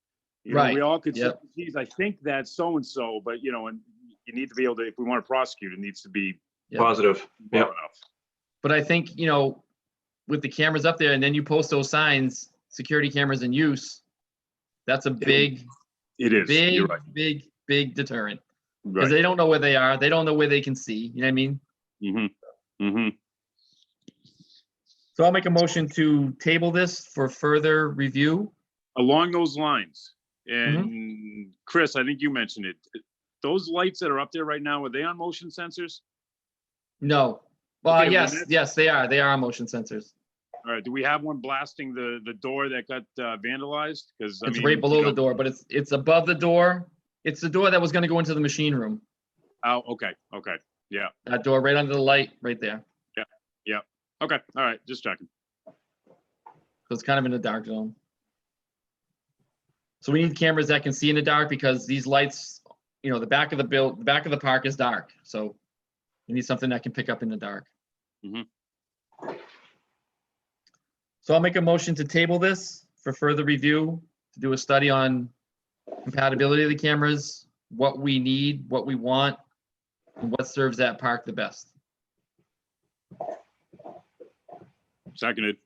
We all could say, geez, I think that's so-and-so, but, and you need to be able to, if we want to prosecute, it needs to be positive. Yeah. Enough. But I think, with the cameras up there and then you post those signs, security cameras in use, that's a big, big deterrent. Because they don't know where they are. They don't know where they can see. You know what I mean? Mm-hmm. Mm-hmm. So I'll make a motion to table this for further review. Along those lines. And Chris, I think you mentioned it. Those lights that are up there right now, are they on motion sensors? No. Well, yes, they are. They are on motion sensors. All right. Do we have one blasting the door that got vandalized? Because it's right below the door, but it's above the door. It's the door that was going to go into the machine room. Oh, okay. Okay. Yeah. That door right under the light right there. Yeah. Okay. All right. Just checking. So it's kind of in the dark zone. So we need cameras that can see in the dark because these lights, the back of the park is dark. So we need something that can pick up in the dark. Mm-hmm. So I'll make a motion to table this for further review, to do a study on compatibility of the cameras, what we need, what we want, and what serves that park the best. Seconded.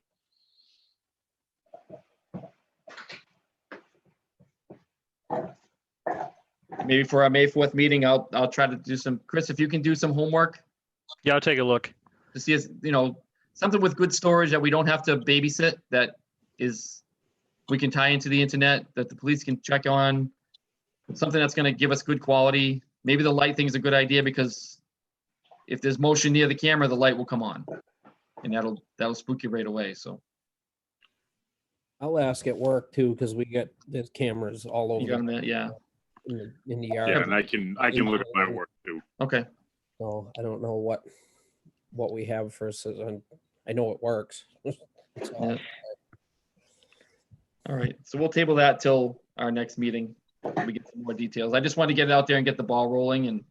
Maybe for our May 4th meeting, I'll try to do some, Chris, if you can do some homework. Yeah, I'll take a look. To see, something with good storage that we don't have to babysit, that is we can tie into the internet, that the police can check on, something that's going to give us good quality. Maybe the light thing is a good idea, because if there's motion near the camera, the light will come on, and that'll spook you right away. So I'll ask at work too, because there's cameras all over you got them, yeah. in the yard. Yeah, and I can look at my work too. Okay. So I don't know what we have for system. I know it works. That's all. Yeah. All right. So we'll table that till our next meeting. We get some more details. I just want to get it out there and get the ball rolling, and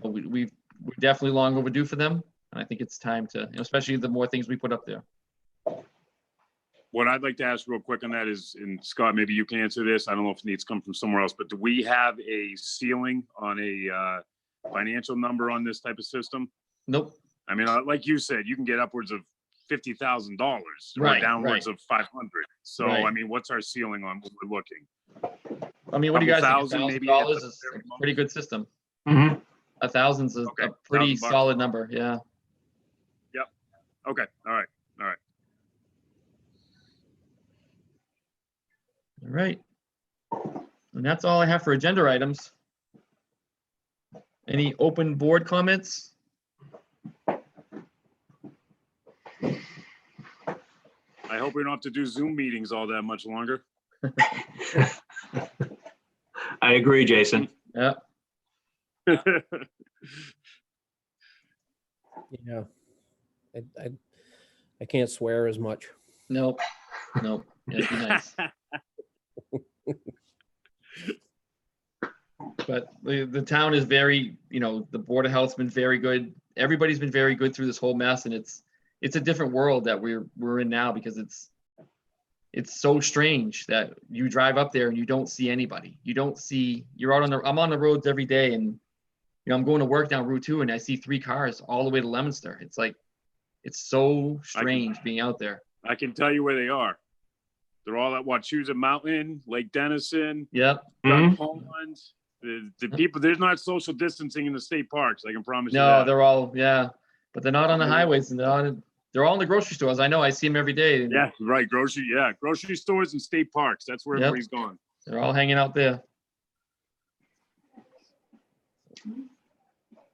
we're definitely long overdue for them. And I think it's time to, especially the more things we put up there. What I'd like to ask real quick on that is, and Scott, maybe you can answer this. I don't know if it needs to come from somewhere else, but do we have a ceiling on a financial number on this type of system? Nope. I mean, like you said, you can get upwards of $50,000 or Right, downwards right. of 500. So, Right. I mean, what's our ceiling on what we're looking? I mean, what do you guys think? $1,000 maybe $1,000 at the is very a pretty good system. Mhm. 1,000's a Okay, pretty $1,000. solid number. Yeah. Okay. All right. All right. And that's all I have for agenda items. Any open board comments? I hope we don't have to do Zoom meetings all that much longer. I agree, Jason. Yeah. Yeah. I can't swear as much. Nope. Nope. Yeah, it'd be nice. But the town is very, the Board of Health's been very good. Everybody's been very good through this whole mess, and it's a different world that we're in now, because it's so strange that you drive up there and you don't see anybody. I'm on the roads every day, and I'm going to work down Route 2, and I see 3 cars all the way to Leominster. It's like, it's so strange being out there. I can tell you where they are. They're all at Wachusett Mountain, Lake Denison, Yep. Mhm. Pond. The people, there's not social distancing in the state parks. I can promise you No, that. they're all, yeah, but they're not on the highways, and they're all in the grocery stores. I know, I see them every day. And Yeah, right. Grocery stores and state parks. That's where Yep. everybody's gone. they're all hanging out there.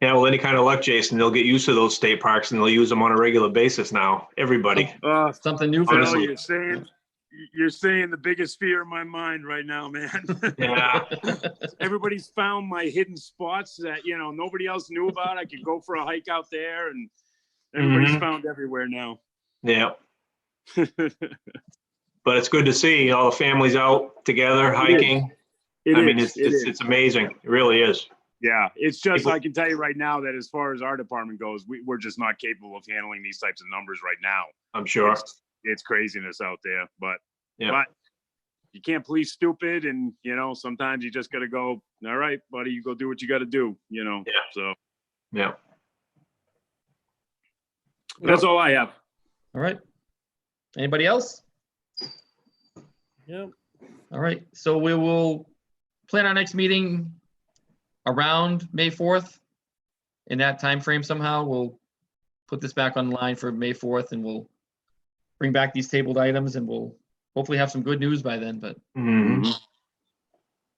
Yeah, well, any kind of luck, Jason, they'll get used to those state parks and they'll use them on a regular basis now. Everybody. Something new for Honestly. them. You're saying the biggest fear in my mind right now, man. Yeah. Everybody's found my hidden spots that, nobody else knew about. I could go for a hike out there, and everybody's found everywhere now. Yeah. But it's good to see all the families out together hiking. It's amazing. It really is. Yeah, it's just, People- I can tell you right now that as far as our department goes, we're just not capable of handling these types of numbers right now. I'm sure. It's craziness out there, but Yeah. you can't police stupid, and sometimes you just got to go, all right, buddy, you go do what you got to do, Yeah. So Yeah. that's all I have. All right. Anybody else? Yeah. All right. So we will plan our next meeting around May 4th. In that time frame somehow, we'll put this back online for May 4th, and we'll bring back these tabled items, and we'll hopefully have some good news by then, but Mhm.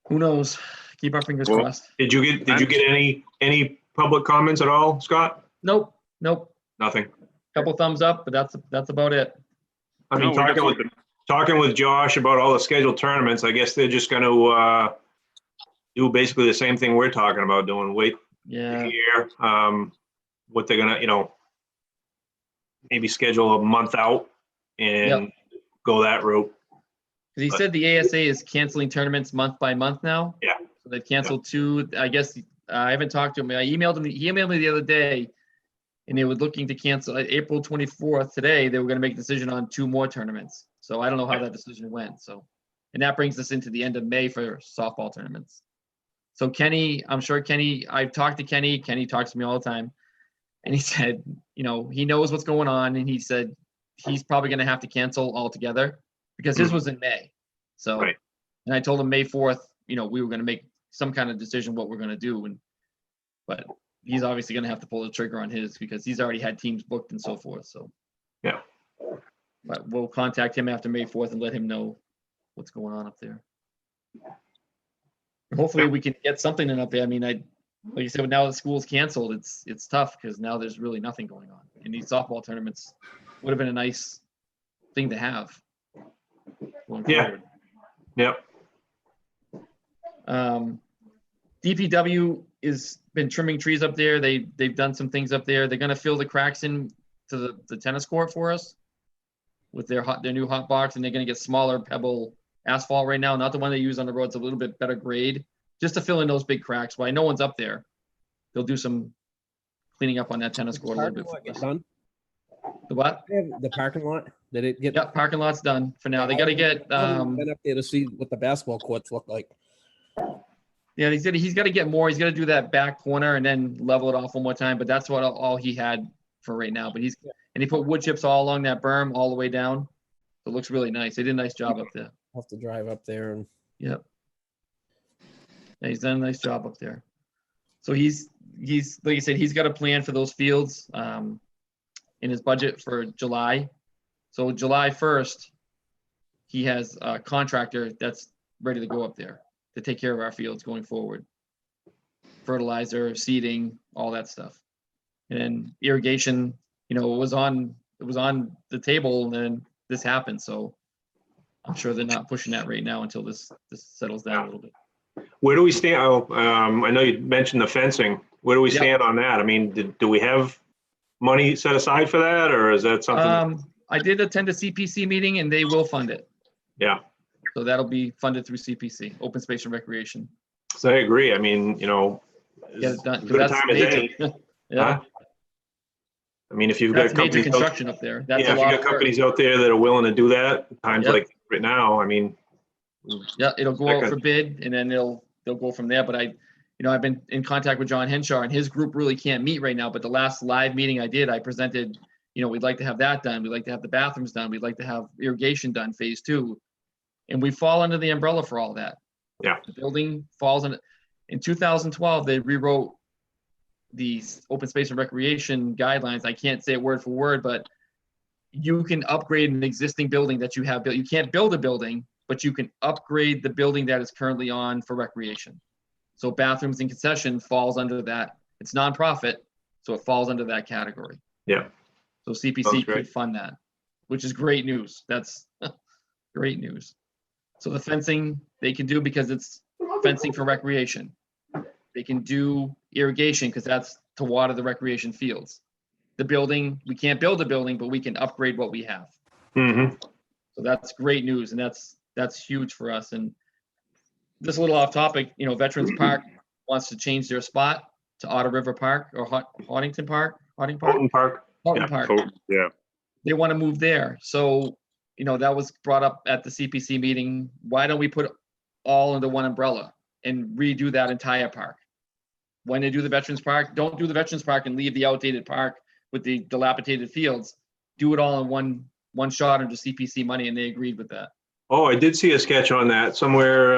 who knows? Keep our fingers Well, crossed. Did you get any public comments at all, Scott? Nope. Nothing. Couple thumbs up, but that's about it. I mean, No, we got talking with Josh about all the scheduled tournaments, I guess they're just gonna do basically the same thing we're talking about doing, wait Yeah. a year. What they're gonna, maybe schedule a month out and go that route. Because he said the ASA is canceling tournaments month by month now. Yeah. So they've canceled 2. I guess I haven't talked to him. I emailed him. He emailed me the other day, and they were looking to cancel April 24th. Today, they were going to make a decision on 2 more tournaments. So I don't know how that decision went. So, and that brings us into the end of May for softball tournaments. So Kenny, I'm sure Kenny, I've talked to Kenny. Kenny talks to me all the time. And he said, he knows what's going on. And he said he's probably going to have to cancel altogether because his was in May. So, Right. And I told him May 4th, we were going to make some kind of decision what we're going to do. But he's obviously going to have to pull the trigger on his because he's already had teams booked and so forth. So, Yeah. But we'll contact him after May 4th and let him know what's going on up there. Hopefully we can get something in up there. I mean, like you said, now that school's canceled, it's tough because now there's really nothing going on. And these softball tournaments would have been a nice thing to have going Yeah. forward. Yep. DPW is been trimming trees up there. They've done some things up there. They're gonna fill the cracks in to the tennis court for us with their new hot box, and they're gonna get smaller pebble asphalt right now, not the one they use on the road. It's a little bit better grade, just to fill in those big cracks. While no one's up there, they'll do some cleaning up on that tennis court a little bit. Parking lot get done? The what? The parking lot, did it get? Yep, parking lot's done for now. They gotta get, I haven't been up there to see what the basketball courts look like. yeah, he's gotta get more. He's gotta do that back corner and then level it off one more time, but that's what all he had for right now. But and he put wood chips all along that berm all the way down. So it looks really nice. They did a nice job up there. I'll have to drive up there and. Yep. Yeah, he's done a nice job up there. So he's like I said, he's got a plan for those fields in his budget for July. So July 1st, he has a contractor that's ready to go up there to take care of our fields going forward. Fertilizer, seeding, all that stuff. And then irrigation, it was on the table, and then this happened. So I'm sure they're not pushing that right now until this settles down a little bit. Where do we stand? I know you mentioned the fencing. Where do we stand on that? I mean, do we have money set aside for that, or is that something? I did attend a CPC meeting, and they will fund it. Yeah. So that'll be funded through CPC, Open Space and Recreation. So I agree. I mean, Get it done. 'Cause good that's time as major. any. Yeah, Huh? I mean, if you've got that's major companies, construction up there. That's yeah, a if you've lot got of work. companies out there that are willing to do that, times Yep. like right now, I mean, Yeah, it'll go That out could- for bid, and then they'll go from there. But I've been in contact with John Henshaw, and his group really can't meet right now. But the last live meeting I did, I presented, we'd like to have that done. We'd like to have the bathrooms done. We'd like to have irrigation done, phase 2. And we fall under the umbrella for all that. Yeah. The building falls in 2012, they rewrote the open space and recreation guidelines. I can't say it word for word, but you can upgrade an existing building that you have built. You can't build a building, but you can upgrade the building that is currently on for recreation. So bathrooms and concession falls under that. It's nonprofit, so it falls under that category. Yeah. So CPC Sounds great. could fund that, which is great news. That's great news. So the fencing they can do because it's fencing for recreation. They can do irrigation because that's to water the recreation fields. The building, we can't build a building, but we can upgrade what we have. mm-hmm. So that's great news, and that's huge for us. And this is a little off topic, Veterans Park wants to change their spot to Otter River Park or Hauntington Park. Houghton Park. Houghton Yeah. Park. Oh, yeah. They want to move there. So, that was brought up at the CPC meeting. Why don't we put all under one umbrella and redo that entire park? When they do the Veterans Park, don't do the Veterans Park and leave the outdated park with the dilapidated fields. Do it all in one shot under CPC money, and they agreed with that. Oh, I did see a sketch on that somewhere,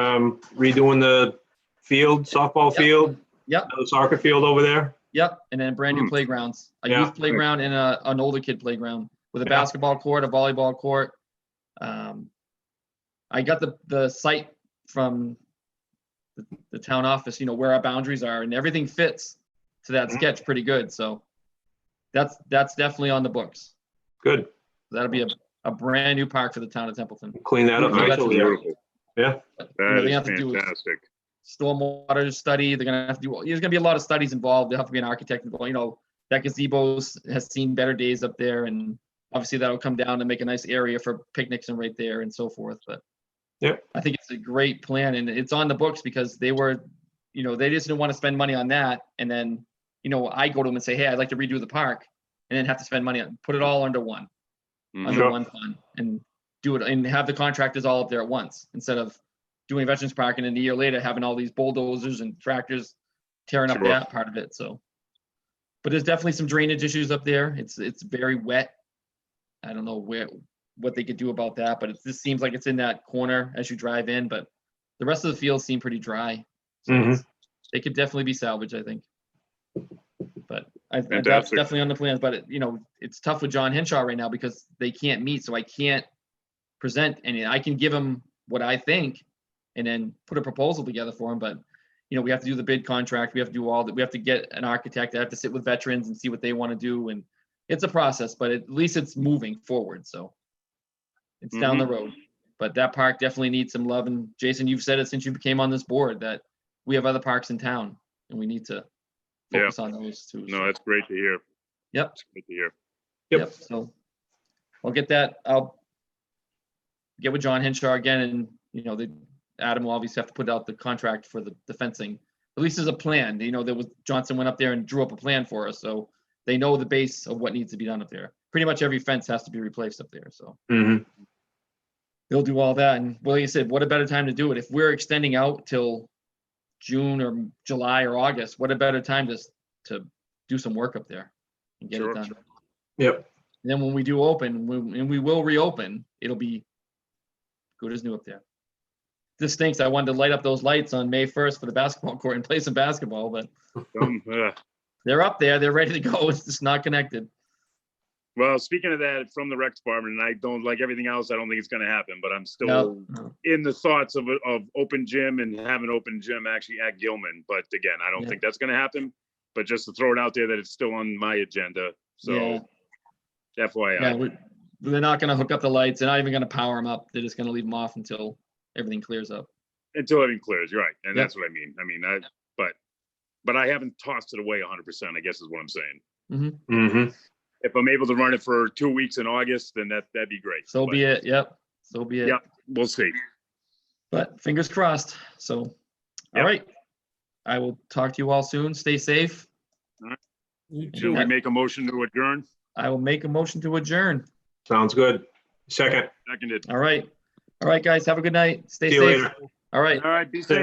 redoing the field, softball Yep. field. Yep. The soccer field over there. Yep, and then brand new playgrounds, a Yeah. youth playground and an older kid playground with a Yeah. basketball court, a volleyball court. I got the site from the town office, where our boundaries are, and everything fits to that Mhm. sketch pretty good. So that's definitely on the books. Good. That'll be a brand new park for the town of Templeton. Clean that up Yeah, that's nicely. Beautiful. Yeah. That they is have to do fantastic. stormwater study. They're gonna have to do. There's gonna be a lot of studies involved. There'll have to be an architect involved. That gazebo has seen better days up there, and obviously that'll come down and make a nice area for picnics and right there and so forth. But Yep. I think it's a great plan, and it's on the books because they were, they just didn't want to spend money on that. And then, I go to them and say, hey, I'd like to redo the park, and then have to spend money on, put it all under one Sure. fund, and do it and have the contractors all up there at once instead of doing Veterans Park and then a year later having all these bulldozers and tractors tearing up Sure. that part of it. So, but there's definitely some drainage issues up there. It's very wet. I don't know what they could do about that, but it just seems like it's in that corner as you drive in. But the rest of the fields seem pretty dry, so Mhm. they could definitely be salvaged, I think. But That's Fantastic. definitely on the plans, but it's tough with John Henshaw right now because they can't meet, so I can't present any. I can give him what I think and then put a proposal together for him, but we have to do the bid contract. We have to do all that. We have to get an architect. I have to sit with veterans and see what they want to do. And it's a process, but at least it's moving forward. So it's down the road, but that park definitely needs some love. And Jason, you've said it since you came on this board that we have other parks in town and we need to focus on those too. No, that's great to hear. Yep. It's great to hear. Yep. So I'll get that. I'll get with John Henshaw again, and Adam will obviously have to put out the contract for the fencing. At least there's a plan. There was Johnson went up there and drew up a plan for us, so they know the base of what needs to be done up there. Pretty much every fence has to be replaced up there, so they'll do all that. And like you said, what a better time to do it if we're extending out till June or July or August. What a better time to do some work up there and get it done. Yep. And then when we do open, and we will reopen, it'll be good as new up there. This stinks. I wanted to light up those lights on May 1st for the basketball court and play some basketball, but they're up there. They're ready to go. It's just not connected. Well, speaking of that, from the rec department, and I don't like everything else, I don't think it's going to happen, but I'm still in the thoughts of open gym and having open gym actually at Gilman. But again, I don't think that's going to happen, but just to throw it out there that it's still on my agenda. So FYI. Yeah, they're not going to hook up the lights. They're not even going to power them up. They're just going to leave them off until everything clears up. Until everything clears, you're right. And that's what I mean. But I haven't tossed it away 100%, I guess is what I'm saying. If I'm able to run it for 2 weeks in August, then that'd be great. So be it. Yep. So be it. Yep. We'll see. But fingers crossed. So, all right. I will talk to you all soon. Stay safe. All right. Should we make a motion to adjourn? I will make a motion to adjourn. Sounds good. Second. Seconded. All right. All right, guys. Have a good night. Stay See you safe. later. All right. All right. Be safe.